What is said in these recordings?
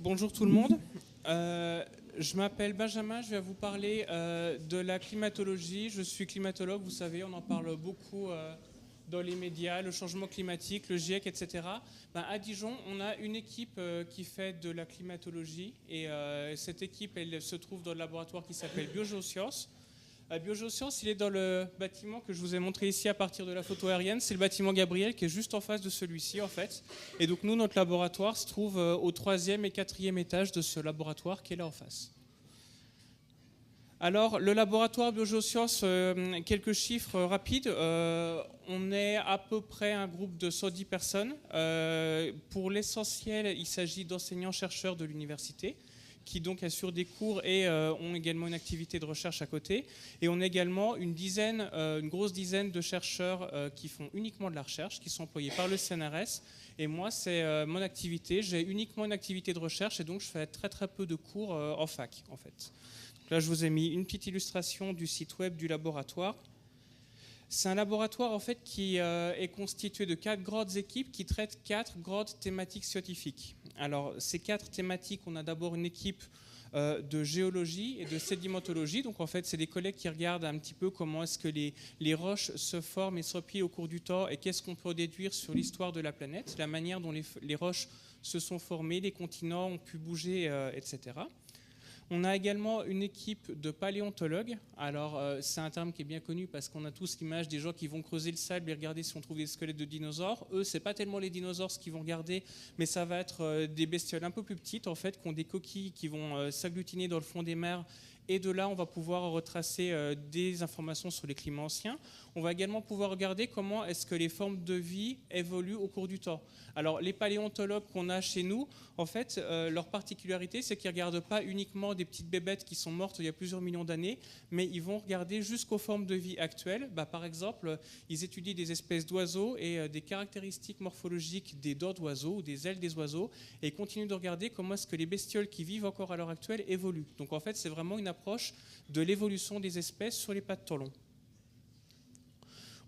Bonjour tout le monde. Je m'appelle Benjamin, je vais vous parler de la climatologie. Je suis climatologue, vous savez, on en parle beaucoup dans les médias, le changement climatique, le GIEC, etc. À Dijon, on a une équipe qui fait de la climatologie et cette équipe, elle se trouve dans le laboratoire qui s'appelle Biogéosciences. Biogéosciences, il est dans le bâtiment que je vous ai montré ici à partir de la photo aérienne. C'est le bâtiment Gabriel qui est juste en face de celui-ci, en fait. Et donc nous, notre laboratoire se trouve au 3e et 4e étage de ce laboratoire qui est là en face. Alors, le laboratoire Biogéosciences, quelques chiffres rapides. On est à peu près un groupe de 110 personnes. Pour l'essentiel, il s'agit d'enseignants-chercheurs de l'université qui donc assurent des cours et ont également une activité de recherche à côté. Et on a également une grosse dizaine de chercheurs qui font uniquement de la recherche, qui sont employés par le CNRS. Et moi, c'est mon activité. J'ai uniquement une activité de recherche et donc je fais très très peu de cours en fac, en fait. Donc là, je vous ai mis une petite illustration du site web du laboratoire. C'est un laboratoire en fait qui est constitué de 4 grandes équipes qui traitent 4 grandes thématiques scientifiques. Alors ces 4 thématiques, on a d'abord une équipe de géologie et de sédimentologie. Donc en fait, c'est des collègues qui regardent un petit peu comment est-ce que les roches se forment et se replient au cours du temps et qu'est-ce qu'on peut déduire sur l'histoire de la planète, la manière dont les roches se sont formées, les continents ont pu bouger, etc. On a également une équipe de paléontologues. Alors, c'est un terme qui est bien connu parce qu'on a tous l'image des gens qui vont creuser le sable et regarder si on trouve des squelettes de dinosaures. Eux, c'est pas tellement les dinosaures ce qu'ils vont regarder, mais ça va être des bestioles un peu plus petites, en fait, qui ont des coquilles qui vont s'agglutiner dans le fond des mers. Et de là, on va pouvoir retracer des informations sur les climats anciens. On va également pouvoir regarder comment est-ce que les formes de vie évoluent au cours du temps. Alors, les paléontologues qu'on a chez nous, en fait, leur particularité, c'est qu'ils ne regardent pas uniquement des petites bébêtes qui sont mortes il y a plusieurs millions d'années, mais ils vont regarder jusqu'aux formes de vie actuelles. Par exemple, ils étudient des espèces d'oiseaux et des caractéristiques morphologiques des dents d'oiseaux ou des ailes des oiseaux, et ils continuent de regarder comment est-ce que les bestioles qui vivent encore à l'heure actuelle évoluent. Donc, en fait, c'est vraiment une approche de l'évolution des espèces sur les pattes tendons.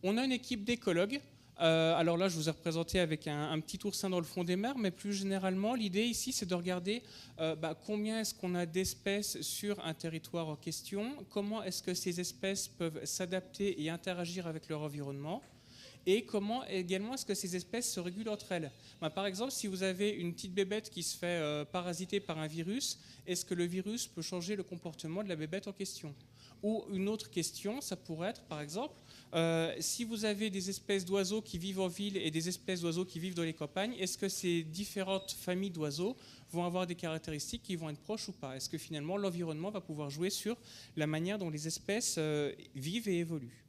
On a une équipe d'écologues. Alors là, je vous ai représenté avec un petit oursin dans le fond des mers, mais plus généralement, l'idée ici, c'est de regarder combien est-ce qu'on a d'espèces sur un territoire en question, comment est-ce que ces espèces peuvent s'adapter et interagir avec leur environnement, et comment également est-ce que ces espèces se régulent entre elles. Par exemple, si vous avez une petite bébête qui se fait parasiter par un virus, est-ce que le virus peut changer le comportement de la bébête en question? Ou une autre question, ça pourrait être, par exemple, si vous avez des espèces d'oiseaux qui vivent en ville et des espèces d'oiseaux qui vivent dans les campagnes, est-ce que ces différentes familles d'oiseaux vont avoir des caractéristiques qui vont être proches ou pas? Est-ce que finalement l'environnement va pouvoir jouer sur la manière dont les espèces vivent et évoluent?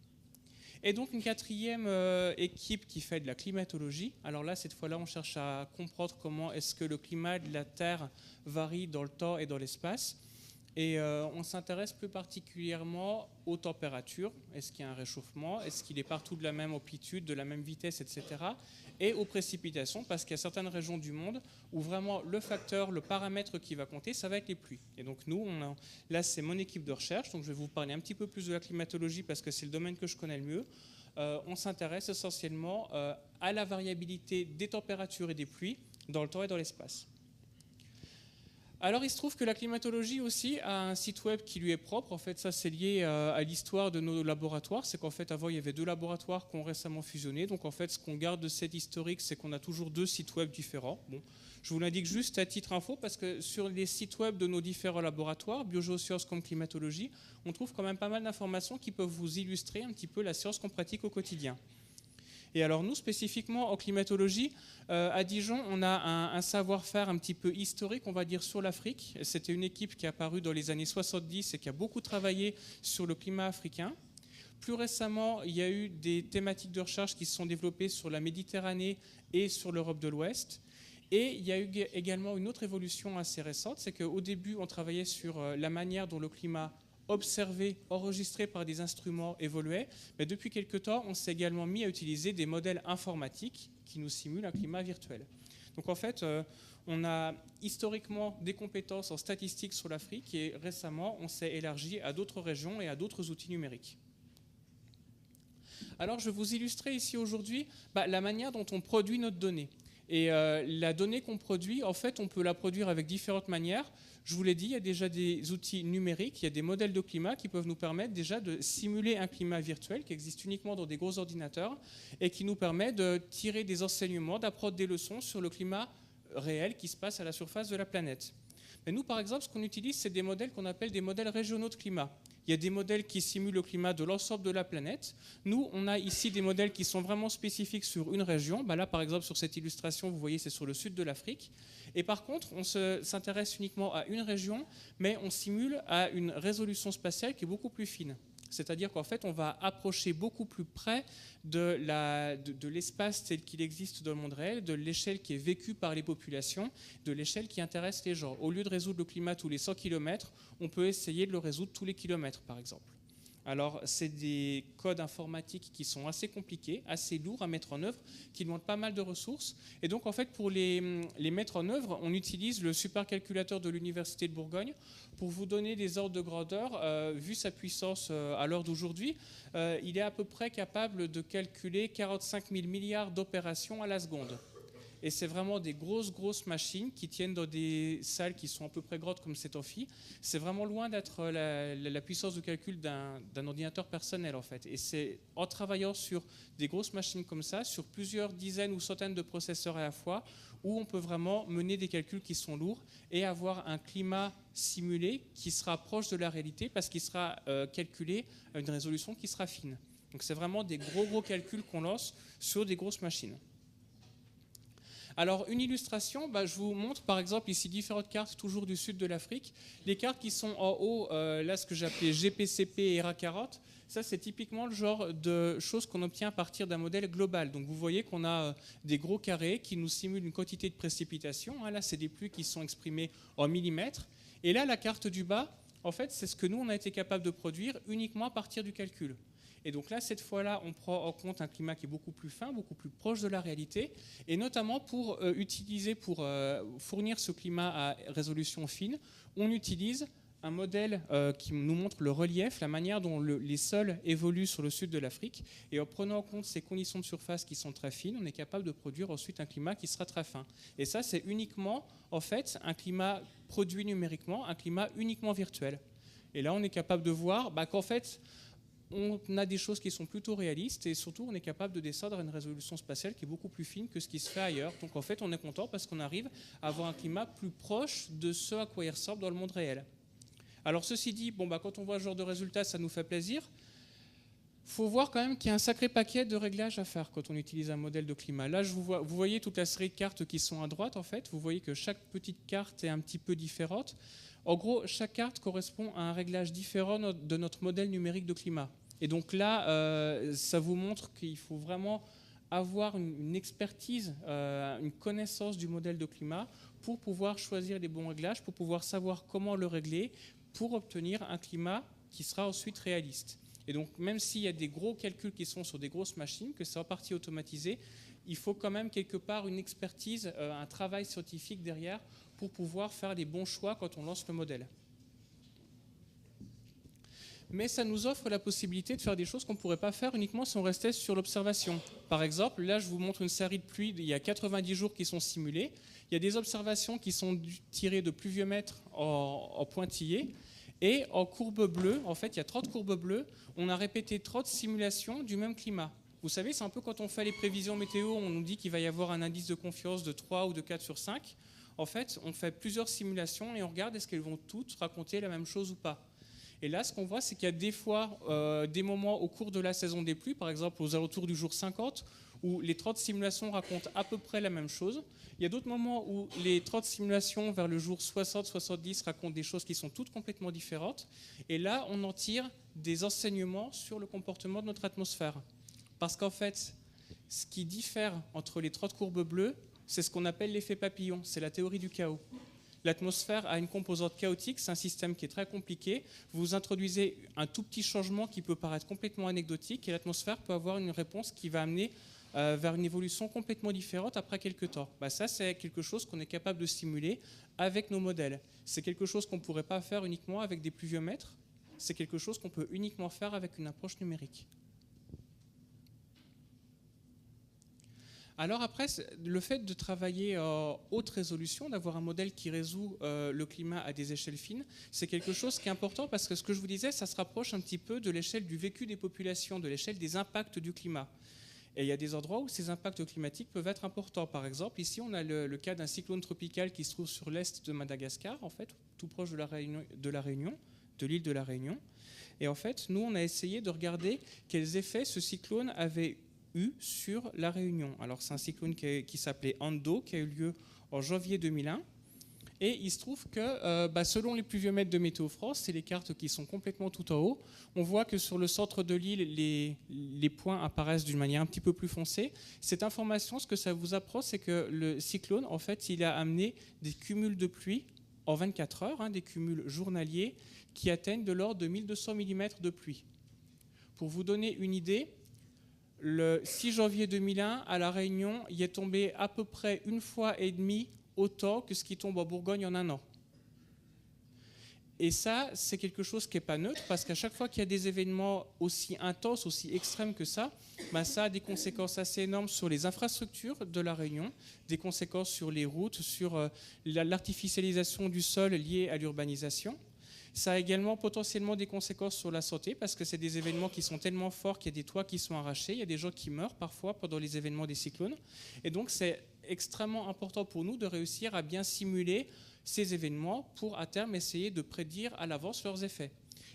Et donc une quatrième équipe qui fait de la climatologie. Alors là, cette fois-là, on cherche à comprendre comment est-ce que le climat de la Terre varie dans le temps et dans l'espace. Et on s'intéresse plus particulièrement aux températures. Est-ce qu'il y a un réchauffement? Est-ce qu'il est partout de la même amplitude, de la même vitesse, etc. Et aux précipitations, parce qu'il y a certaines régions du monde où vraiment le facteur, le paramètre qui va compter, ça va être les pluies. Et donc nous, là c'est mon équipe de recherche, donc je vais vous parler un petit peu plus de la climatologie parce que c'est le domaine que je connais le mieux. On s'intéresse essentiellement à la variabilité des températures et des pluies dans le temps et dans l'espace. Alors il se trouve que la climatologie aussi a un site web qui lui est propre. En fait, ça c'est lié à l'histoire de nos laboratoires. C'est qu'en fait avant il y avait 2 laboratoires qui ont récemment fusionné. Donc en fait ce qu'on garde de cet historique, c'est qu'on a toujours 2 sites web différents. Bon, je vous l'indique juste à titre info parce que sur les sites web de nos différents laboratoires, Biogéosciences comme climatologie, on trouve quand même pas mal d'informations qui peuvent vous illustrer un petit peu la science qu'on pratique au quotidien. Et alors nous, spécifiquement en climatologie, à Dijon, on a un savoir-faire un petit peu historique, on va dire, sur l'Afrique. C'était une équipe qui est apparue dans les années 70 et qui a beaucoup travaillé sur le climat africain. Plus récemment, il y a eu des thématiques de recherche qui se sont développées sur la Méditerranée et sur l'Europe de l'Ouest. Et il y a eu également une autre évolution assez récente, c'est qu'au début, on travaillait sur la manière dont le climat observé, enregistré par des instruments évoluait, mais depuis quelque temps, on s'est également mis à utiliser des modèles informatiques qui nous simulent un climat virtuel. Donc en fait, on a historiquement des compétences en statistique sur l'Afrique et récemment, on s'est élargi à d'autres régions et à d'autres outils numériques. Alors je vais vous illustrer ici aujourd'hui la manière dont on produit notre donnée. Et la donnée qu'on produit, en fait, on peut la produire avec différentes manières. Je vous l'ai dit, il y a déjà des outils numériques, il y a des modèles de climat qui peuvent nous permettre déjà de simuler un climat virtuel qui existe uniquement dans des gros ordinateurs et qui nous permet de tirer des enseignements, d'apprendre des leçons sur le climat réel qui se passe à la surface de la planète. Mais nous, par exemple, ce qu'on utilise, c'est des modèles qu'on appelle des modèles régionaux de climat. Il y a des modèles qui simulent le climat de l'ensemble de la planète. Nous, on a ici des modèles qui sont vraiment spécifiques sur une région. Là, par exemple, sur cette illustration, vous voyez, c'est sur le sud de l'Afrique. Et par contre, on s'intéresse uniquement à une région, mais on simule à une résolution spatiale qui est beaucoup plus fine. C'est-à-dire qu'en fait, on va approcher beaucoup plus près de l'espace tel qu'il existe dans le monde réel, de l'échelle qui est vécue par les populations, de l'échelle qui intéresse les gens. Au lieu de résoudre le climat tous les 100 km, on peut essayer de le résoudre tous les kilomètres, par exemple. Alors, c'est des codes informatiques qui sont assez compliqués, assez lourds à mettre en œuvre, qui demandent pas mal de ressources. Et donc, en fait, pour les mettre en œuvre, on utilise le supercalculateur de l'Université de Bourgogne. Pour vous donner des ordres de grandeur, vu sa puissance à l'heure d'aujourd'hui, il est à peu près capable de calculer 45 000 milliards d'opérations à la seconde. Et c'est vraiment des grosses machines qui tiennent dans des salles qui sont à peu près grandes comme cet amphi. C'est vraiment loin d'être la puissance de calcul d'un ordinateur personnel, en fait. Et c'est en travaillant sur des grosses machines comme ça, sur plusieurs dizaines ou centaines de processeurs à la fois, où on peut vraiment mener des calculs qui sont lourds et avoir un climat simulé qui sera proche de la réalité parce qu'il sera calculé à une résolution qui sera fine. Donc c'est vraiment des gros calculs qu'on lance sur des grosses machines. Alors, une illustration, je vous montre par exemple ici différentes cartes, toujours du sud de l'Afrique. Les cartes qui sont en haut, là, ce que j'appelais GPCP et ERA40, ça, c'est typiquement le genre de choses qu'on obtient à partir d'un modèle global. Donc, vous voyez qu'on a des gros carrés qui nous simulent une quantité de précipitation. Là, c'est des pluies qui sont exprimées en millimètres. Et là, la carte du bas, en fait, c'est ce que nous, on a été capable de produire uniquement à partir du calcul. Et donc là, cette fois-là, on prend en compte un climat qui est beaucoup plus fin, beaucoup plus proche de la réalité, et notamment pour fournir ce climat à résolution fine, on utilise un modèle qui nous montre le relief, la manière dont les sols évoluent sur le sud de l'Afrique, et en prenant en compte ces conditions de surface qui sont très fines, on est capable de produire ensuite un climat qui sera très fin. Et ça, c'est uniquement, en fait, un climat produit numériquement, un climat uniquement virtuel. Et là, on est capable de voir qu'en fait, on a des choses qui sont plutôt réalistes et surtout on est capable de descendre à une résolution spatiale qui est beaucoup plus fine que ce qui se fait ailleurs. Donc en fait on est content parce qu'on arrive à avoir un climat plus proche de ce à quoi il ressemble dans le monde réel. Alors ceci dit, quand on voit ce genre de résultats, ça nous fait plaisir. Il faut voir quand même qu'il y a un sacré paquet de réglages à faire quand on utilise un modèle de climat. Là, vous voyez toute la série de cartes qui sont à droite en fait. Vous voyez que chaque petite carte est un petit peu différente. En gros, chaque carte correspond à un réglage différent de notre modèle numérique de climat. Et donc là, ça vous montre qu'il faut vraiment avoir une expertise, une connaissance du modèle de climat pour pouvoir choisir les bons réglages, pour pouvoir savoir comment le régler, pour obtenir un climat qui sera ensuite réaliste. Et donc même s'il y a des gros calculs qui sont sur des grosses machines, que c'est en partie automatisé, il faut quand même quelque part une expertise, un travail scientifique derrière pour pouvoir faire les bons choix quand on lance le modèle. Mais ça nous offre la possibilité de faire des choses qu'on ne pourrait pas faire uniquement si on restait sur l'observation. Par exemple, là, je vous montre une série de pluies il y a 90 jours qui sont simulées. Il y a des observations qui sont tirées de pluviomètres en pointillés. Et en courbe bleue, en fait, il y a 30 courbes bleues. On a répété 30 simulations du même climat. Vous savez, c'est un peu quand on fait les prévisions météo, on nous dit qu'il va y avoir un indice de confiance de 3 ou de 4 sur 5. En fait, on fait plusieurs simulations et on regarde est-ce qu'elles vont toutes raconter la même chose ou pas. Et là, ce qu'on voit, c'est qu'il y a des fois des moments au cours de la saison des pluies, par exemple aux alentours du jour 50, où les 30 simulations racontent à peu près la même chose. Il y a d'autres moments où les 30 simulations vers le jour 60-70 racontent des choses qui sont toutes complètement différentes. Et là, on en tire des enseignements sur le comportement de notre atmosphère. Parce qu'en fait, ce qui diffère entre les 30 courbes bleues, c'est ce qu'on appelle l'effet papillon, c'est la théorie du chaos. L'atmosphère a une composante chaotique, c'est un système qui est très compliqué. Vous introduisez un tout petit changement qui peut paraître complètement anecdotique et l'atmosphère peut avoir une réponse qui va amener vers une évolution complètement différente après quelques temps. Ça, c'est quelque chose qu'on est capable de simuler avec nos modèles. C'est quelque chose qu'on ne pourrait pas faire uniquement avec des pluviomètres. C'est quelque chose qu'on peut uniquement faire avec une approche numérique. Alors après, le fait de travailler en haute résolution, d'avoir un modèle qui résout le climat à des échelles fines, c'est quelque chose qui est important parce que ce que je vous disais, ça se rapproche un petit peu de l'échelle du vécu des populations, de l'échelle des impacts du climat. Et il y a des endroits où ces impacts climatiques peuvent être importants. Par exemple, ici, on a le cas d'un cyclone tropical qui se trouve sur l'est de Madagascar, en fait, tout proche de la Réunion, de l'île de la Réunion. Et en fait, nous, on a essayé de regarder quels effets ce cyclone avait eu sur la Réunion. Alors, c'est un cyclone qui s'appelait Ando, qui a eu lieu en janvier 2001. Et il se trouve que, selon les pluviomètres de Météo France, c'est les cartes qui sont complètement tout en haut, on voit que sur le centre de l'île, les points apparaissent d'une manière un petit peu plus foncée. Cette information, ce que ça vous apprend, c'est que le cyclone, en fait, il a amené des cumuls de pluie en 24 heures, des cumuls journaliers, qui atteignent de l'ordre de 1200 mm de pluie. Pour vous donner une idée, le 6 janvier 2001, à La Réunion, il est tombé à peu près une fois et demie autant que ce qui tombe en Bourgogne en un an. Et ça, c'est quelque chose qui n'est pas neutre, parce qu'à chaque fois qu'il y a des événements aussi intenses, aussi extrêmes que ça, ça a des conséquences assez énormes sur les infrastructures de La Réunion, des conséquences sur les routes, sur l'artificialisation du sol liée à l'urbanisation. Ça a également potentiellement des conséquences sur la santé, parce que c'est des événements qui sont tellement forts qu'il y a des toits qui sont arrachés, il y a des gens qui meurent parfois pendant les événements des cyclones. Et donc c'est extrêmement important pour nous de réussir à bien simuler ces événements pour à terme essayer de prédire à l'avance leurs effets.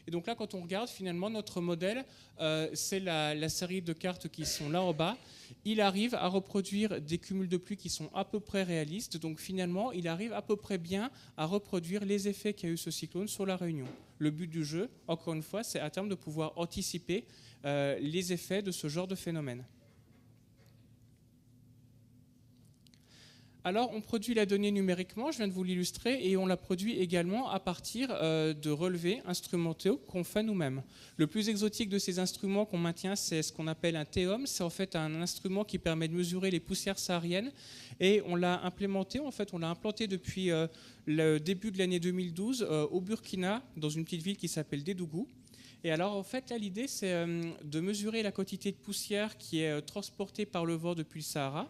Et donc là, quand on regarde finalement notre modèle, c'est la série de cartes qui sont là en bas. Il arrive à reproduire des cumuls de pluie qui sont à peu près réalistes. Donc finalement, il arrive à peu près bien à reproduire les effets qu'a eu ce cyclone sur la Réunion. Le but du jeu, encore une fois, c'est à terme de pouvoir anticiper les effets de ce genre de phénomène. Alors, on produit la donnée numériquement, je viens de vous l'illustrer, et on la produit également à partir de relevés instrumentaux qu'on fait nous-mêmes. Le plus exotique de ces instruments qu'on maintient, c'est ce qu'on appelle un TEOM. C'est en fait un instrument qui permet de mesurer les poussières sahariennes, et on l'a implémenté, en fait, on l'a implanté depuis le début de l'année 2012 au Burkina, dans une petite ville qui s'appelle Dédougou. Et alors, en fait, là, l'idée, c'est de mesurer la quantité de poussière qui est transportée par le vent depuis le Sahara.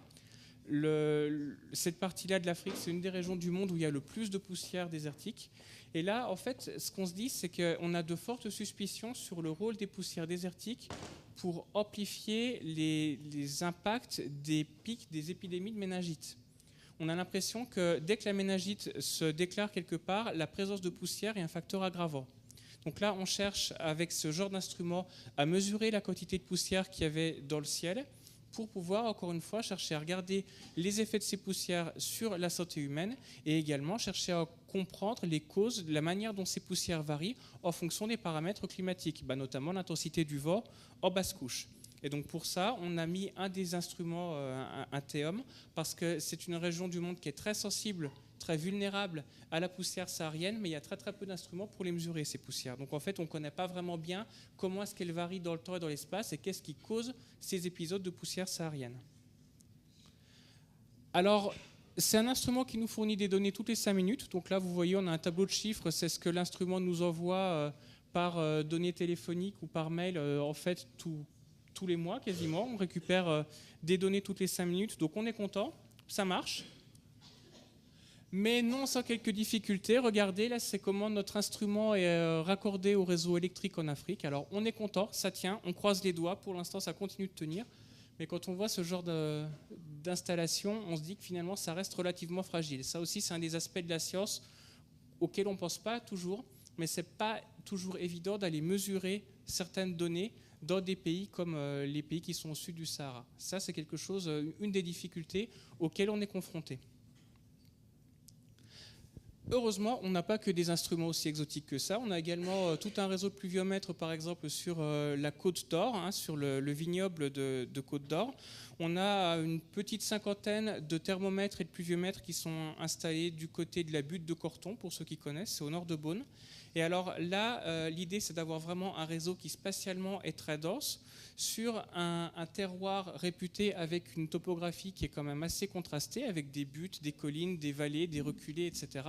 Cette partie-là de l'Afrique, c'est une des régions du monde où il y a le plus de poussière désertique. Et là, en fait, ce qu'on se dit, c'est qu'on a de fortes suspicions sur le rôle des poussières désertiques pour amplifier les impacts des pics des épidémies de méningite. On a l'impression que dès que la méningite se déclare quelque part, la présence de poussière est un facteur aggravant. Donc là, on cherche, avec ce genre d'instrument, à mesurer la quantité de poussière qu'il y avait dans le ciel, pour pouvoir, encore une fois, chercher à regarder les effets de ces poussières sur la santé humaine et également chercher à comprendre les causes, la manière dont ces poussières varient en fonction des paramètres climatiques, notamment l'intensité du vent en basse couche. Et donc pour ça, on a mis un des instruments, un TEOM, parce que c'est une région du monde qui est très sensible, très vulnérable à la poussière saharienne, mais il y a très très peu d'instruments pour les mesurer, ces poussières. Donc en fait, on ne connaît pas vraiment bien comment est-ce qu'elles varient dans le temps et dans l'espace, et qu'est-ce qui cause ces épisodes de poussière saharienne. Alors, c'est un instrument qui nous fournit des données toutes les 5 minutes. Donc là, vous voyez, on a un tableau de chiffres, c'est ce que l'instrument nous envoie par données téléphoniques ou par mail, en fait, tous les mois quasiment. On récupère des données toutes les 5 minutes, donc on est content, ça marche. Mais non sans quelques difficultés. Regardez, là, c'est comment notre instrument est raccordé au réseau électrique en Afrique. Alors, on est content, ça tient, on croise les doigts. Pour l'instant, ça continue de tenir. Mais quand on voit ce genre d'installation, on se dit que finalement, ça reste relativement fragile. Ça aussi, c'est un des aspects de la science auxquels on ne pense pas toujours. Mais ce n'est pas toujours évident d'aller mesurer certaines données dans des pays comme les pays qui sont au sud du Sahara. Ça, c'est quelque chose, une des difficultés auxquelles on est confronté. Heureusement, on n'a pas que des instruments aussi exotiques que ça. On a également tout un réseau de pluviomètres, par exemple, sur la Côte d'Or, sur le vignoble de Côte d'Or. On a une petite cinquantaine de thermomètres et de pluviomètres qui sont installés du côté de la butte de Corton, pour ceux qui connaissent, c'est au nord de Beaune. Et alors là, l'idée, c'est d'avoir vraiment un réseau qui spatialement est très dense, sur un terroir réputé avec une topographie qui est quand même assez contrastée, avec des buttes, des collines, des vallées, des reculées, etc.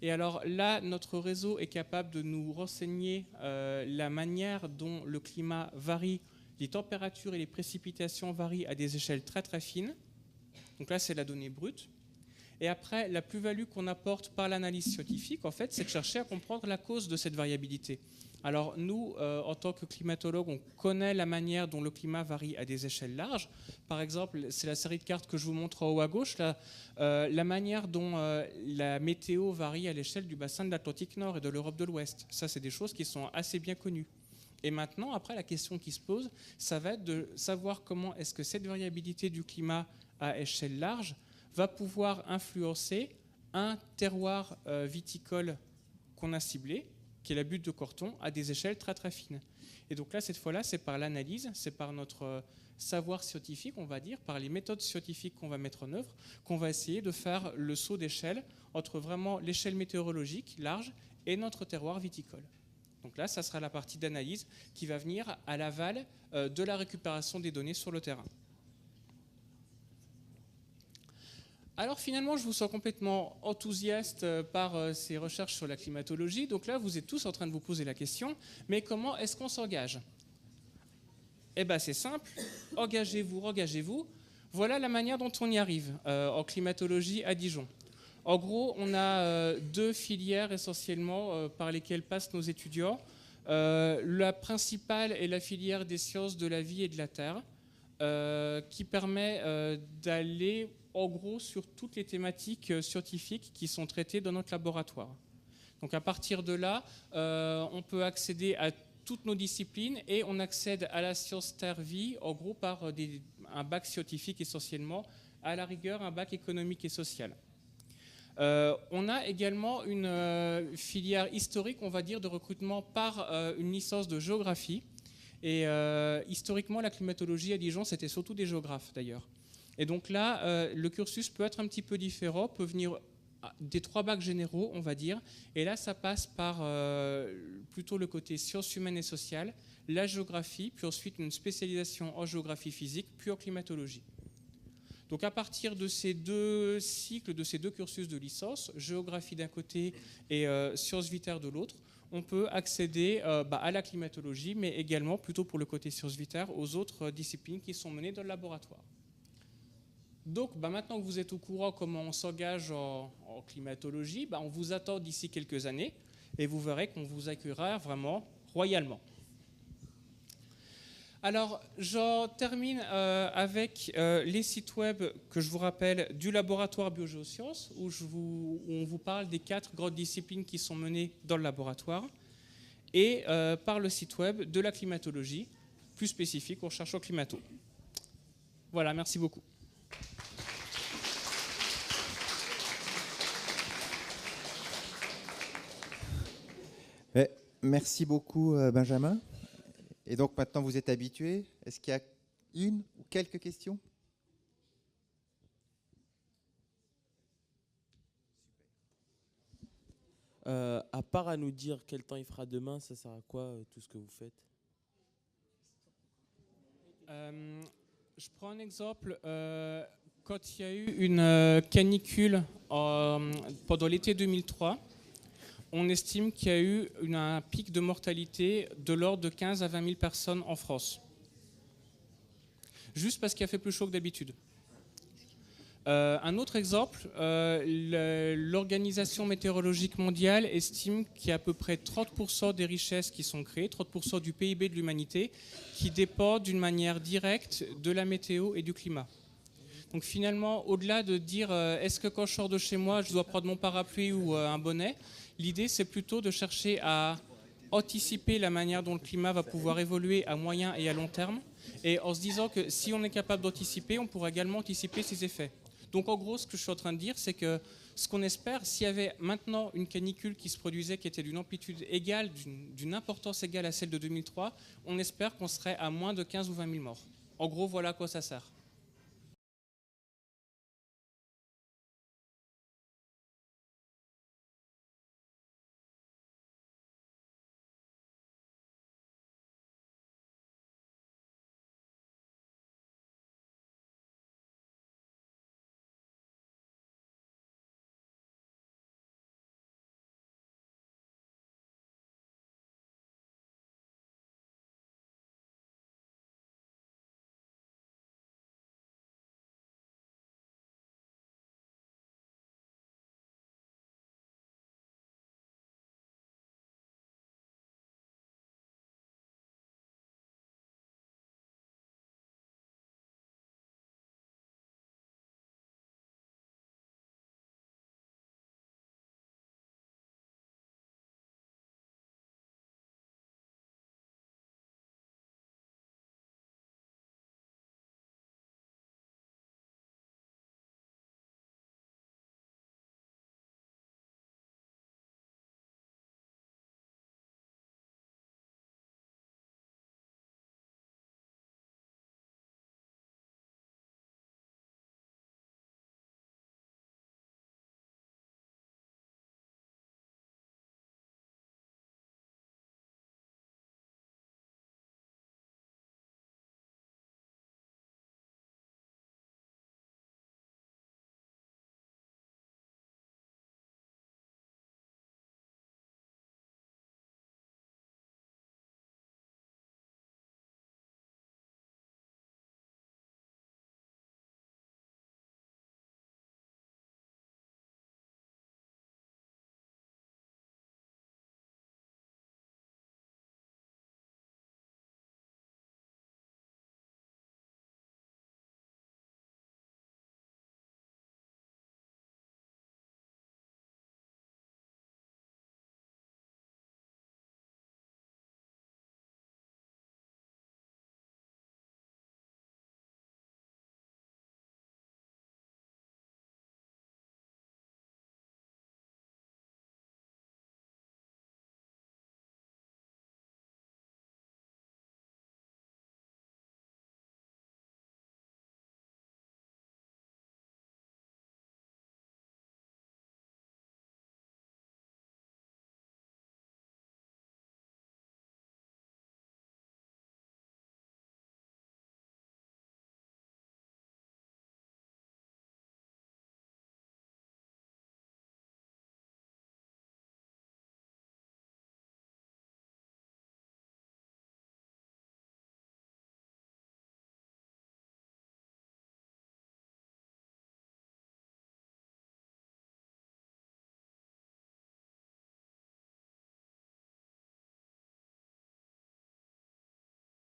Et alors là, notre réseau est capable de nous renseigner la manière dont le climat varie, les températures et les précipitations varient à des échelles très très fines. Donc là, c'est la donnée brute. Et après, la plus-value qu'on apporte par l'analyse scientifique, en fait, c'est de chercher à comprendre la cause de cette variabilité. Alors nous, en tant que climatologues, on connaît la manière dont le climat varie à des échelles larges. Par exemple, c'est la série de cartes que je vous montre en haut à gauche, là, la manière dont la météo varie à l'échelle du bassin de l'Atlantique Nord et de l'Europe de l'Ouest. Ça, c'est des choses qui sont assez bien connues. Et maintenant, après, la question qui se pose, ça va être de savoir comment est-ce que cette variabilité du climat à échelle large va pouvoir influencer un terroir viticole qu'on a ciblé, qui est la butte de Corton, à des échelles très très fines. Et donc là, cette fois-là, c'est par l'analyse, c'est par notre savoir scientifique, on va dire, par les méthodes scientifiques qu'on va mettre en œuvre, qu'on va essayer de faire le saut d'échelle entre vraiment l'échelle météorologique large et notre terroir viticole. Donc là, ça sera la partie d'analyse qui va venir à l'aval de la récupération des données sur le terrain. Alors finalement, je vous sens complètement enthousiaste par ces recherches sur la climatologie. Donc là, vous êtes tous en train de vous poser la question, mais comment est-ce qu'on s'engage ? Eh bien, c'est simple, engagez-vous. Voilà la manière dont on y arrive en climatologie à Dijon. En gros, on a deux filières essentiellement par lesquelles passent nos étudiants. La principale est la filière des sciences de la vie et de la terre, qui permet d'aller en gros sur toutes les thématiques scientifiques qui sont traitées dans notre laboratoire. Donc à partir de là, on peut accéder à toutes nos disciplines et on accède à la science terre-vie en gros par un bac scientifique essentiellement, à la rigueur un bac économique et social. On a également une filière historique, on va dire, de recrutement par une licence de géographie. Et historiquement, la climatologie à Dijon, c'était surtout des géographes d'ailleurs. Et donc là, le cursus peut être un petit peu différent, peut venir des 3 bacs généraux, on va dire. Et là, ça passe par plutôt le côté sciences humaines et sociales, la géographie, puis ensuite une spécialisation en géographie physique, puis en climatologie. Donc à partir de ces 2 cycles, de ces 2 cursus de licence, géographie d'un côté et sciences vitaires de l'autre, on peut accéder à la climatologie, mais également, plutôt pour le côté sciences vitaires, aux autres disciplines qui sont menées dans le laboratoire. Donc maintenant que vous êtes au courant comment on s'engage en climatologie, on vous attend d'ici quelques années et vous verrez qu'on vous accueillera vraiment royalement. Alors, j'en termine avec les sites web que je vous rappelle du laboratoire Biogéosciences, où on vous parle des 4 grandes disciplines qui sont menées dans le laboratoire, et par le site web de la climatologie, plus spécifique aux chercheurs climato. Voilà, merci beaucoup. Merci beaucoup, Benjamin. Et donc maintenant vous êtes habitués. Est-ce qu'il y a une ou quelques questions ? À part à nous dire quel temps il fera demain, ça sert à quoi tout ce que vous faites ? Je prends un exemple. Quand il y a eu une canicule pendant l'été 2003, on estime qu'il y a eu un pic de mortalité de l'ordre de 15 à 20 000 personnes en France. Juste parce qu'il a fait plus chaud que d'habitude. Un autre exemple, l'Organisation météorologique mondiale estime qu'il y a à peu près 30% des richesses qui sont créées, 30% du PIB de l'humanité, qui dépendent d'une manière directe de la météo et du climat. Donc finalement, au-delà de dire est-ce que quand je sors de chez moi, je dois prendre mon parapluie ou un bonnet, l'idée c'est plutôt de chercher à anticiper la manière dont le climat va pouvoir évoluer à moyen et à long terme, et en se disant que si on est capable d'anticiper, on pourra également anticiper ses effets. Donc en gros, ce que je suis en train de dire, c'est que ce qu'on espère, s'il y avait maintenant une canicule qui se produisait, qui était d'une amplitude égale, d'une importance égale à celle de 2003, on espère qu'on serait à moins de 15 ou 20 000 morts. En gros, voilà à quoi ça sert.